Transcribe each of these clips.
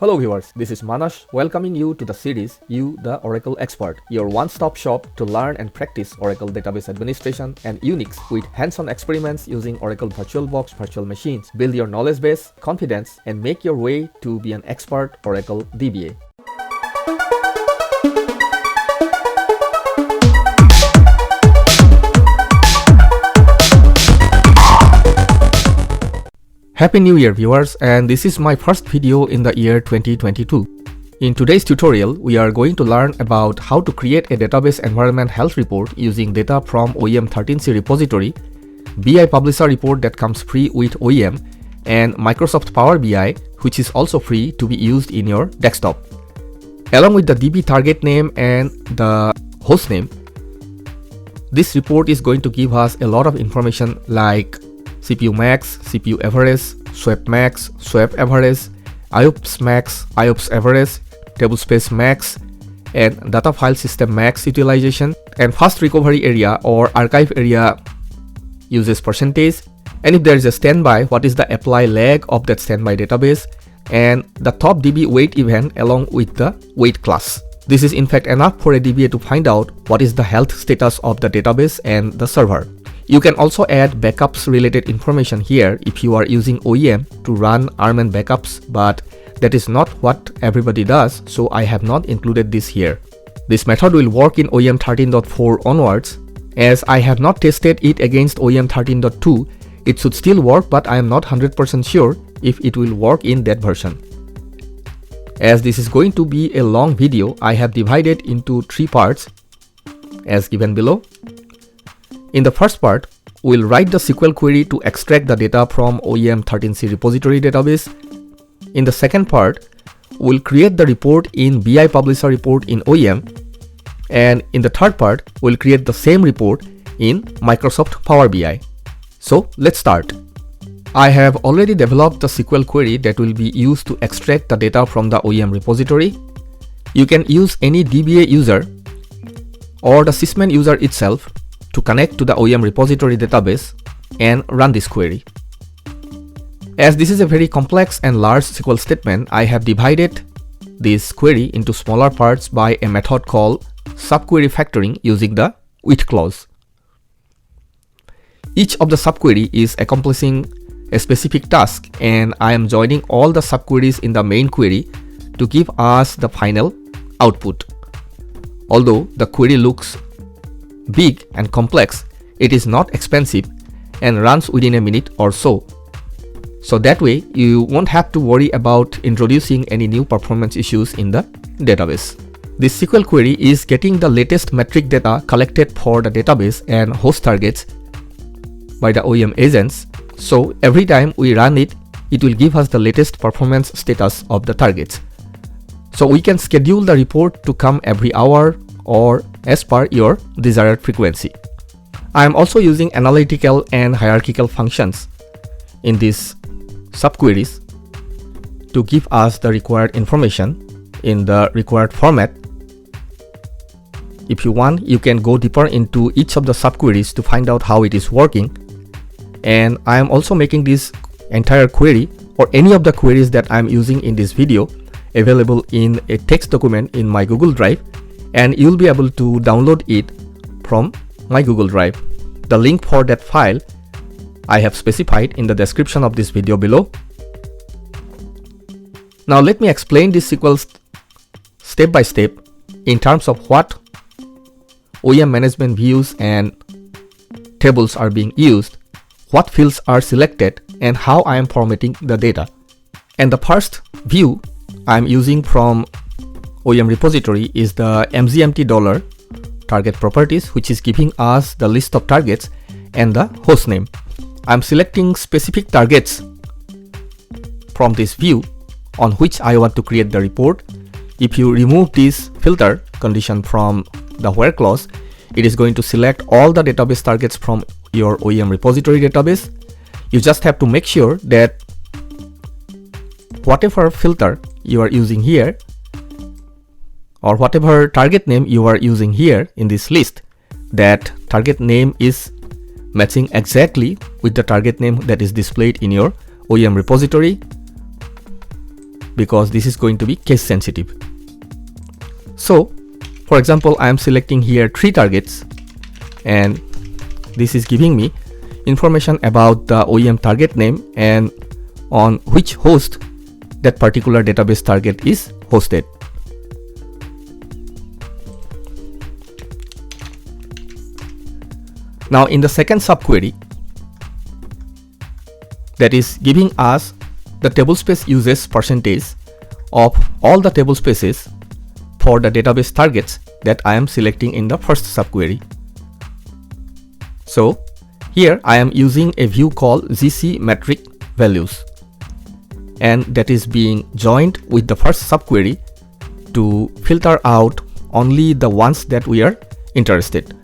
Hello viewers, this is Manas welcoming you to the series You the Oracle Expert, your one-stop shop to learn and practice Oracle database administration and Unix with hands-on experiments using Oracle VirtualBox virtual machines. Build your knowledge base, confidence, and make your way to be an expert Oracle DBA. Happy New Year viewers, and this is my first video in the year 2022. In today's tutorial, we are going to learn about how to create a database environment health report using data from OEM 13C repository, BI Publisher report that comes free with OEM, and Microsoft Power BI, which is also free to be used in your desktop. Along with the DB target name and the host name, this report is going to give us a lot of information like CPU max, CPU average, swap max, swap average, IOPS max, IOPS average, tablespace max, and data file system max utilization, and fast recovery area or archive area usage percentage, and if there is a standby, what is the apply lag of that standby database, and the top DB wait event along with the wait class. This is in fact enough for a DBA to find out what is the health status of the database and the server. You can also add backups related information here if you are using OEM to run RMAN backups, but that is not what everybody does, so I have not included this here. This method will work in OEM 13.4 onwards. As I have not tested it against OEM 13.2, it should still work, but I am not 100% sure if it will work in that version. As this is going to be a long video, I have divided into 3 parts as given below. In the first part, we'll write the SQL query to extract the data from OEM 13C repository database. In the second part, we'll create the report in BI Publisher report in OEM. And in the third part, we'll create the same report in Microsoft Power BI. So let's start. I have already developed the SQL query that will be used to extract the data from the OEM repository. You can use any DBA user or the sysman user itself to connect to the OEM repository database and run this query. As this is a very complex and large SQL statement, I have divided this query into smaller parts by a method called subquery factoring using the with clause. Each of the subquery is accomplishing a specific task, and I am joining all the subqueries in the main query to give us the final output. Although the query looks big and complex, it is not expensive and runs within a minute or so. So that way you won't have to worry about introducing any new performance issues in the database. This SQL query is getting the latest metric data collected for the database and host targets by the OEM agents. So every time we run it, it will give us the latest performance status of the targets. So we can schedule the report to come every hour or as per your desired frequency. I am also using analytical and hierarchical functions in these subqueries to give us the required information in the required format. If you want, you can go deeper into each of the subqueries to find out how it is working. And I am also making this entire query or any of the queries that I am using in this video available in a text document in my Google Drive, and you'll be able to download it from my Google Drive. The link for that file I have specified in the description of this video below. Now let me explain this SQL step by step in terms of what OEM management views and tables are being used, what fields are selected, and how I am formatting the data. And the first view I am using from OEM repository is the mgmt$ target properties, which is giving us the list of targets and the host name. I'm selecting specific targets from this view on which I want to create the report. If you remove this filter condition from the where clause, it is going to select all the database targets from your OEM repository database. You just have to make sure that whatever filter you are using here or whatever target name you are using here in this list, that target name is matching exactly with the target name that is displayed in your OEM repository. because this is going to be case sensitive. So for example, I am selecting here 3 targets, and this is giving me information about the OEM target name and on which host that particular database target is hosted. Now in the second subquery, that is giving us the tablespace uses percentage of all the tablespaces for the database targets that I am selecting in the first subquery. So here I am using a view called GC metric values, and that is being joined with the first subquery to filter out only the ones that we are interested.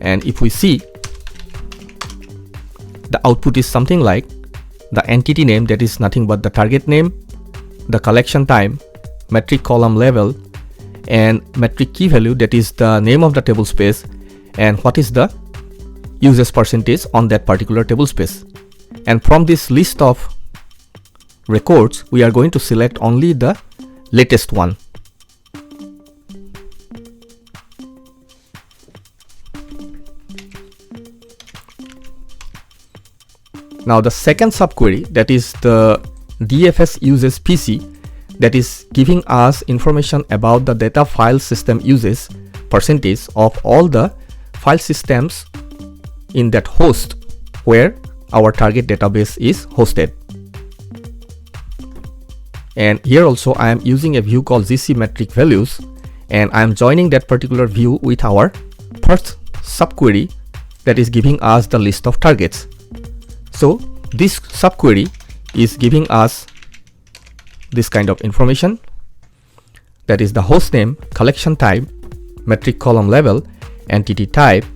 And if we see, the output is something like the entity name, that is nothing but the target name, the collection time, metric column level, and metric key value, that is the name of the table space and what is the usage percentage on that particular table space. And from this list of records, we are going to select only the latest one. Now the second subquery, that is the DFS uses PC, that is giving us information about the data file system uses percentage of all the file systems in that host where our target database is hosted. And here also I am using a view called GC metric values, and I am joining that particular view with our first subquery that is giving us the list of targets. So this subquery is giving us this kind of information, that is the host name, collection type, metric column level, entity type,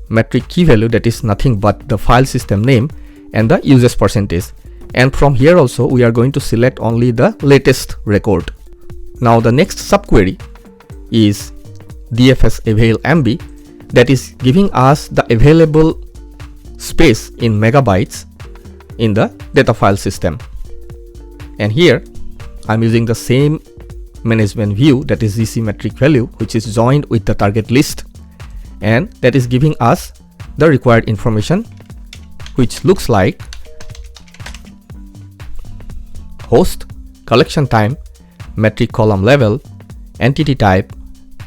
metric key value, that is nothing but the file system name, and the usage percentage. And from here also we are going to select only the latest record. Now the next subquery is DFS avail MB, that is giving us the available space in megabytes in the data file system. And here I'm using the same management view, that is GC metric value, which is joined with the target list, and that is giving us the required information, which looks like host, collection time, metric column level, entity type,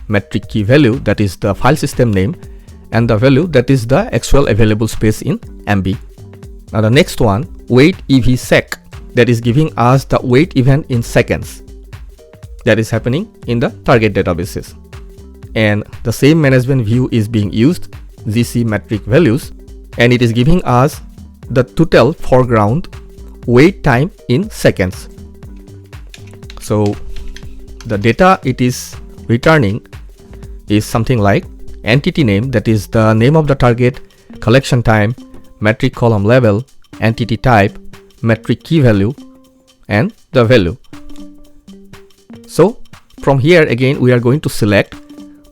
metric key value, that is the file system name, and the value, that is the actual available space in MB. Now the next one, wait EV sec, that is giving us the wait event in seconds that is happening in the target databases. And the same management view is being used, GC metric values, and it is giving us the total foreground wait time in seconds. So the data it is returning is something like entity name, that is the name of the target, collection time, metric column level, entity type, metric key value, and the value. So from here again we are going to select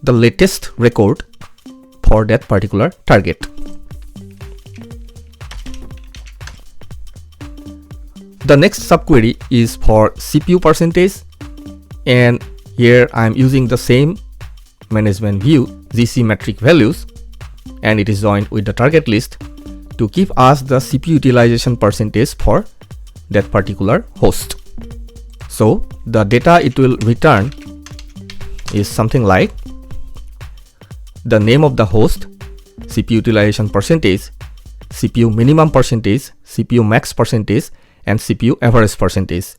the latest record for that particular target. The next subquery is for CPU percentage, and here I am using the same management view, GC metric values, and it is joined with the target list to give us the CPU utilization percentage for that particular host. So the data it will return is something like the name of the host, CPU utilization percentage, CPU minimum percentage, CPU max percentage, and CPU average percentage.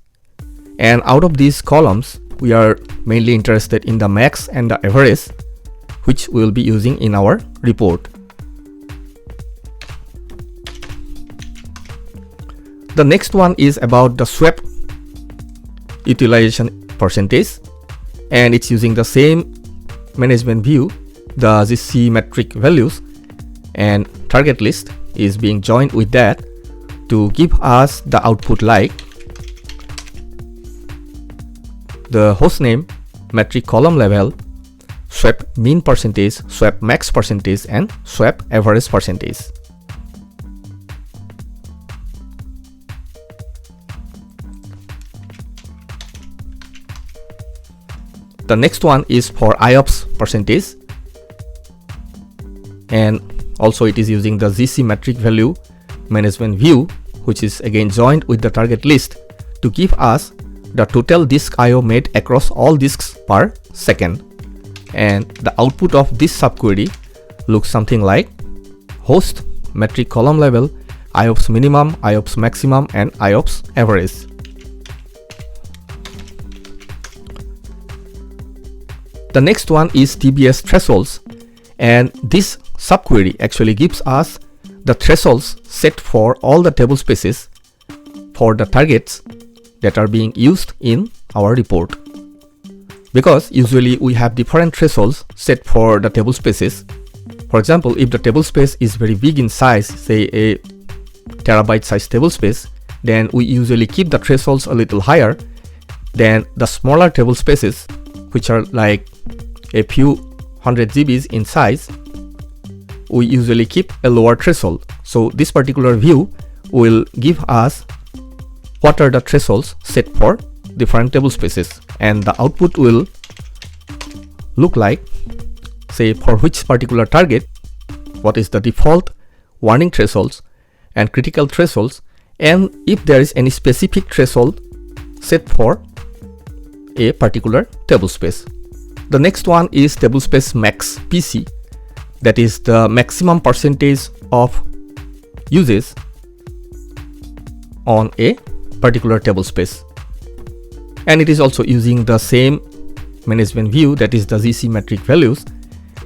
And out of these columns we are mainly interested in the max and the average, which we will be using in our report. The next one is about the swap utilization percentage, and it's using the same management view, the GC metric values, and target list is being joined with that to give us the output like the host name, metric column level, swap mean percentage, swap max percentage, and swap average percentage. The next one is for IOPS percentage, and also it is using the GC metric value management view, which is again joined with the target list to give us the total disk IO made across all disks per second. And the output of this subquery looks something like host, metric column level, IOPS minimum, IOPS maximum, and IOPS average. The next one is TBS thresholds, and this subquery actually gives us the thresholds set for all the table spaces for the targets that are being used in our report. Because usually we have different thresholds set for the table spaces. For example, if the table space is very big in size, say a terabyte size table space, then we usually keep the thresholds a little higher than the smaller table spaces, which are like a few hundred GBs in size. We usually keep a lower threshold. So this particular view will give us what are the thresholds set for different table spaces, and the output will look like, say, for which particular target, what is the default warning thresholds and critical thresholds, and if there is any specific threshold set for a particular table space. The next one is Tablespace Max PC, that is the maximum percentage of uses on a particular table space, and it is also using the same management view, that is the GC metric values,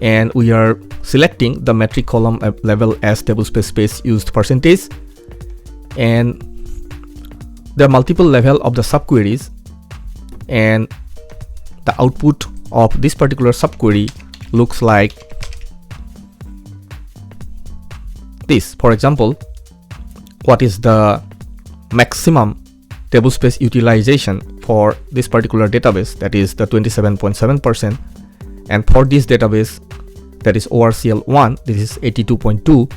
and we are selecting the metric column level as tablespace space used percentage, and there are multiple level of the subqueries, and the output of this particular subquery looks like this. For example, what is the maximum tablespace utilization for this particular database, that is the 27.7%, and for this database, that is ORCL1, this is 82.2.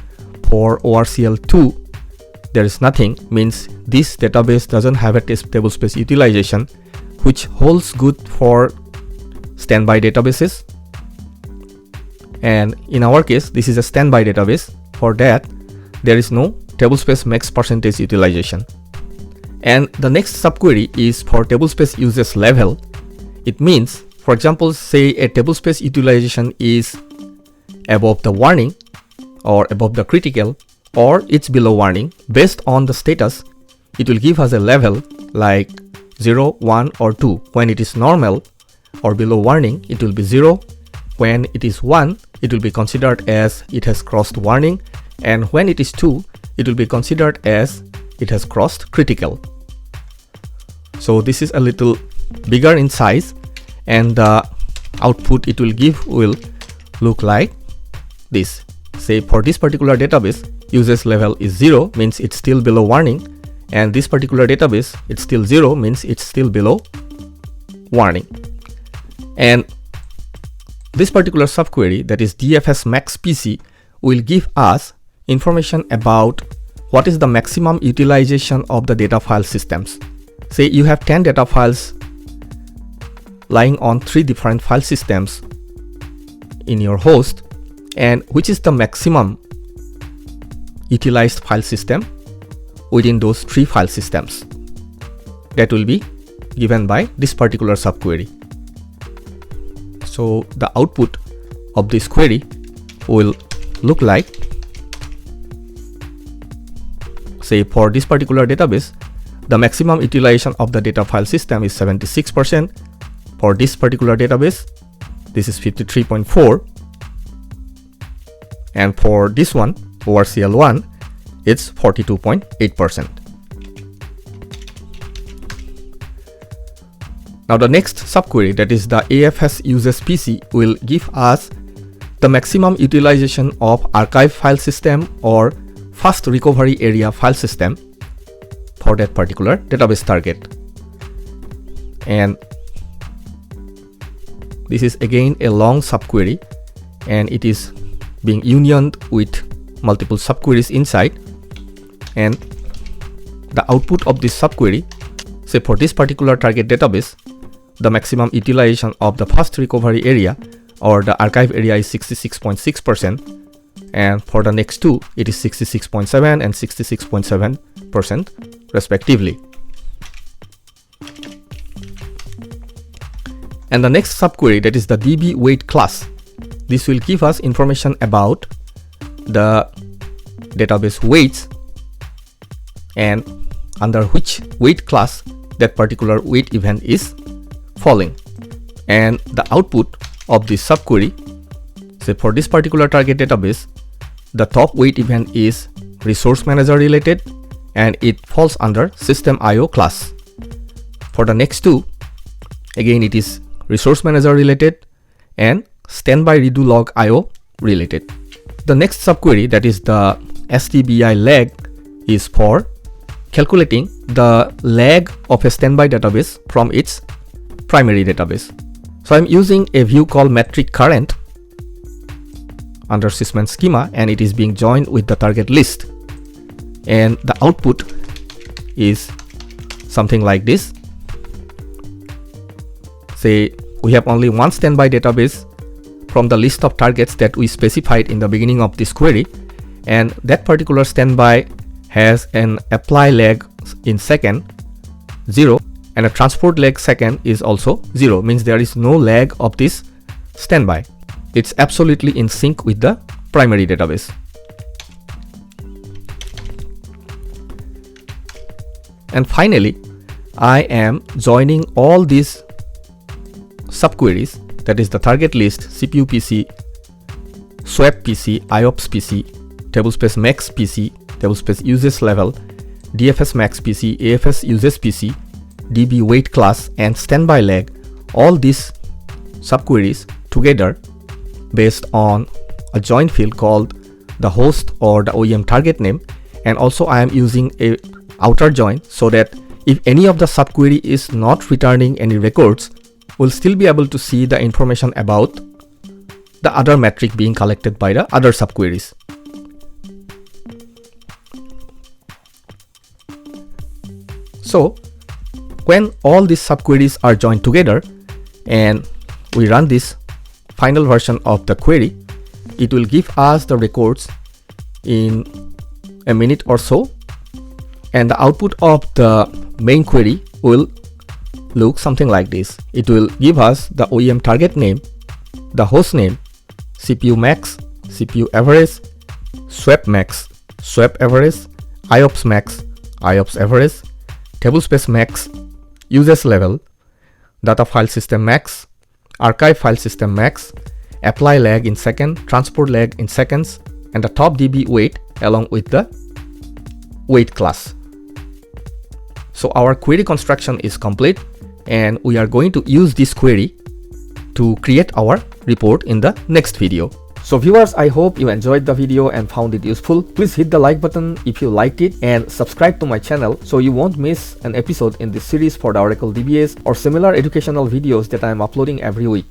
For ORCL2, there is nothing, means this database doesn't have a tablespace utilization, which holds good for standby databases, and in our case this is a standby database. For that, there is no tablespace max percentage utilization. And the next subquery is for tablespace uses level. It means, for example, say a tablespace utilization is above the warning or above the critical, or it's below warning. Based on the status, it will give us a level like 0, 1, or 2. When it is normal or below warning, it will be 0. When it is 1, it will be considered as it has crossed warning, and when it is 2, it will be considered as it has crossed critical. So this is a little bigger in size, and the output it will give will look like this. Say for this particular database, usage level is 0, means it's still below warning, and this particular database, it's still 0, means it's still below warning. And this particular subquery, that is DFS Max PC, will give us information about what is the maximum utilization of the data file systems. Say you have 10 data files lying on 3 different file systems in your host, and which is the maximum utilized file system within those 3 file systems. That will be given by this particular subquery. So the output of this query will look like, say for this particular database, the maximum utilization of the data file system is 76%. For this particular database, this is 53.4, and for this one, ORCL1, it's 42.8%. Now the next subquery, that is the AFS uses PC, will give us the maximum utilization of archive file system or fast recovery area file system for that particular database target. And this is again a long subquery, and it is being unioned with multiple subqueries inside, and the output of this subquery, say for this particular target database, the maximum utilization of the first recovery area or the archive area is 66.6%, and for the next two it is 66.7 and 66.7% respectively. And the next subquery, that is the DB weight class, this will give us information about the database weights and under which weight class that particular weight event is falling. And the output of this subquery, say for this particular target database, the top weight event is resource manager related and it falls under system IO class. For the next two, again it is resource manager related and standby redo log IO related. The next subquery, that is the STBI lag, is for calculating the lag of a standby database from its primary database. So I'm using a view called metric current under sysman schema, and it is being joined with the target list, and the output is something like this. Say we have only one standby database from the list of targets that we specified in the beginning of this query, and that particular standby has an apply lag in second 0 and a transport lag second is also 0, means there is no lag of this standby. It's absolutely in sync with the primary database. And finally, I am joining all these subqueries, that is the target list, CPU PC, swap PC, IOPS PC, Tablespace Max PC, Tablespace usage level, DFS Max PC, AFS usage PC, DB weight class and standby lag, all these subqueries together based on a join field called the host or the OEM target name. And also I am using a outer join so that if any of the subquery is not returning any records, we'll still be able to see the information about the other metric being collected by the other subqueries. So when all these subqueries are joined together and we run this final version of the query, it will give us the records in a minute or so, and the output of the main query will look something like this. It will give us the OEM target name, the host name, CPU max, CPU average, swap max, swap average, IOPS max, IOPS average, Tablespace max, usage level, data file system max, archive file system max, apply lag in second, transport lag in seconds, and the top DB weight along with the weight class. So our query construction is complete, and we are going to use this query to create our report in the next video. So viewers, I hope you enjoyed the video and found it useful. Please hit the like button if you liked it and subscribe to my channel so you won't miss an episode in this series for the Oracle DBS or similar educational videos that I am uploading every week.